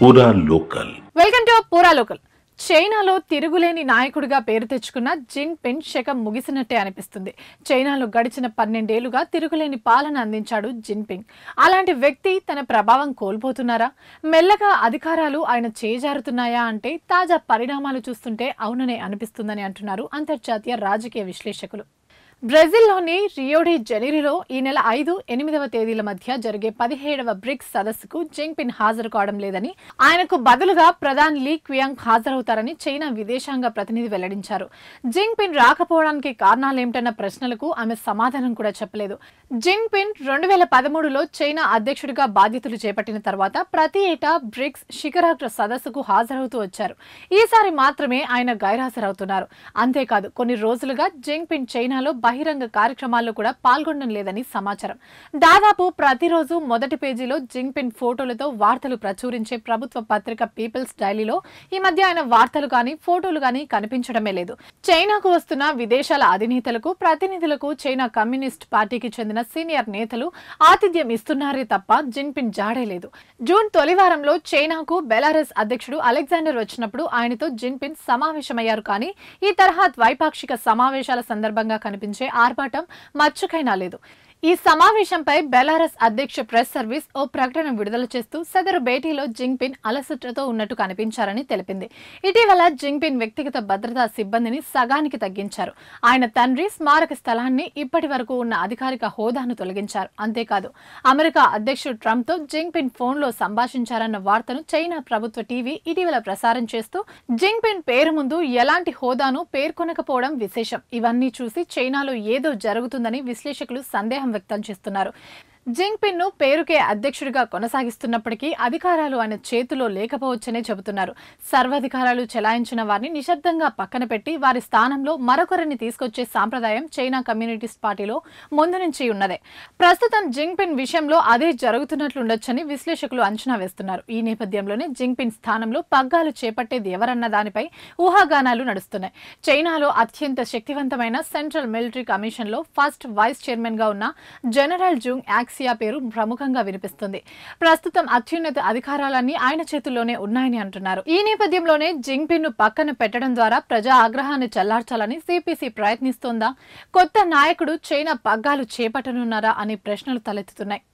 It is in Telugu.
పూరా లోకల్. వెల్కమ్ టు పూరా లోకల్. చైనాలో తిరుగులేని నాయకుడిగా పేరు తెచ్చుకున్న జిన్పింగ్ శకం ముగిసినట్టే అనిపిస్తుంది. చైనాలో గడిచిన 12 ఏళ్లుగా తిరుగులేని పాలన అందించాడు జిన్పింగ్. అలాంటి వ్యక్తి తన ప్రభావం కోల్పోతున్నారా? మెల్లగా అధికారాలు ఆయన చేజారుతున్నాయా అంటే తాజా పరిణామాలు చూస్తుంటే అవుననే అనిపిస్తుందని అంటున్నారు అంతర్జాతీయ రాజకీయ విశ్లేషకులు. బ్రెజిల్లోని రియో డి జనీరోలో ఈ నెల 5, 8వ తేదీల మధ్య జరిగే 17వ బ్రిక్స్ సదస్సుకు జిన్పింగ్ హాజరు కావడం లేదని, ఆయనకు బదులుగా ప్రధాని లీ క్వియాంగ్ హాజరవుతారని చైనా విదేశాంగ ప్రతినిధి వెల్లడించారు. జిన్పింగ్ రాకపోవడానికి కారణాలేమిటన్న ప్రశ్నలకు ఆమె సమాధానం కూడా చెప్పలేదు. జిన్పింగ్ 2013లో చైనా అధ్యక్షుడిగా బాధ్యతలు చేపట్టిన తర్వాత ప్రతి ఏటా బ్రిక్స్ శిఖరాగ్ర సదస్సుకు హాజరవుతూ వచ్చారు. ఈసారి మాత్రమే ఆయన గైర్హాజరవుతున్నారు. అంతేకాదు కొన్ని రోజులుగా జిన్పింగ్ చైనాలో బహిరంగ కార్యక్రమాల్లో కూడా పాల్గొనడం లేదని సమాచారం. దాదాపు ప్రతిరోజు మొదటి పేజీలో జిన్పింగ్ ఫోటోలతో వార్తలు ప్రచురించే ప్రభుత్వ పత్రిక పీపుల్స్ డైలీలో ఈ మధ్య ఆయన వార్తలు గానీ ఫోటోలు గానీ కనిపించడమే లేదు. చైనాకు వస్తున్న విదేశాల అధినేతలకు, ప్రతినిధులకు చైనా కమ్యూనిస్ట్ పార్టీకి చెందిన సీనియర్ నేతలు ఆతిథ్యం ఇస్తున్నారే తప్ప జిన్పింగ్ జాడే లేదు. జూన్ తొలి వారంలో చైనాకు బెలారస్ అధ్యక్షుడు అలెగ్జాండర్ వచ్చినప్పుడు ఆయనతో జిన్పింగ్ సమావేశమయ్యారు. కానీ ఈ తరహా ద్వైపాక్షిక సమావేశాల సందర్భంగా కనిపించే ఆర్భాటం మచ్చుకైనా లేదు. ఈ సమావేశంపై బెలారస్ అధ్యక్ష ప్రెస్ సర్వీస్ ఓ ప్రకటన విడుదల చేస్తూ సదరు భేటీలో జిన్పింగ్ అలసటతో ఉన్నట్టు కనిపించారని తెలిపింది. ఇటీవల జిన్పింగ్ వ్యక్తిగత భద్రతా సిబ్బందిని సగానికి తగ్గించారు. ఆయన తండ్రి స్మారక స్థలాన్ని ఇప్పటి వరకు ఉన్న అధికారిక హోదాను తొలగించారు. అంతేకాదు అమెరికా అధ్యక్షుడు ట్రంప్తో జిన్పింగ్ ఫోన్లో సంభాషించారన్న వార్తను చైనా ప్రభుత్వ టీవీ ఇటీవల ప్రసారం చేస్తూ జిన్పింగ్ పేరు ముందు ఎలాంటి హోదాను పేర్కొనకపోవడం విశేషం. ఇవన్నీ చూసి చైనాలో ఏదో జరుగుతుందని విశ్లేషకులు సందేహం వ్యక్తం చేస్తున్నారు. జిన్పింగ్ ను పేరుకే అధ్యక్షుడిగా కొనసాగిస్తున్నప్పటికీ అధికారాలు ఆయన చేతిలో లేకపోవచ్చనే చెబుతున్నారు. సర్వాధికారాలు చెలాయించిన వారిని నిశ్శబ్దంగా పక్కన పెట్టి వారి స్థానంలో మరొకరిని తీసుకొచ్చే సాంప్రదాయం చైనా కమ్యూనిస్ట్ పార్టీలో ముందు నుంచి ఉన్నదే. ప్రస్తుతం జిన్పింగ్ విషయంలో అదే జరుగుతున్నట్లుండొచ్చని విశ్లేషకులు అంచనా వేస్తున్నారు. ఈ నేపథ్యంలోనే జిన్పింగ్ స్థానంలో పగ్గాలు చేపట్టేది ఎవరన్న దానిపై ఊహాగానాలు నడుస్తున్నాయి. చైనాలో అత్యంత శక్తివంతమైన సెంట్రల్ మిలిటరీ కమిషన్ లో ఫస్ట్ వైస్ చైర్మన్ గా ఉన్న జనరల్ జూంగ్ యాక్సియా పేరు ప్రముఖంగా వినిపిస్తుంది. ప్రస్తుతం అత్యున్నత అధికారాలన్నీ ఆయన చేతుల్లోనే ఉన్నాయని అంటున్నారు. ఈ నేపథ్యంలోనే జిన్పింగ్ ను పక్కన పెట్టడం ద్వారా ప్రజా ఆగ్రహాన్ని చల్లార్చాలని సిపిసి ప్రయత్నిస్తోందా? కొత్త నాయకుడు చైనా పగ్గాలు చేపట్టనున్నారా అనే ప్రశ్నలు తలెత్తుతున్నాయి.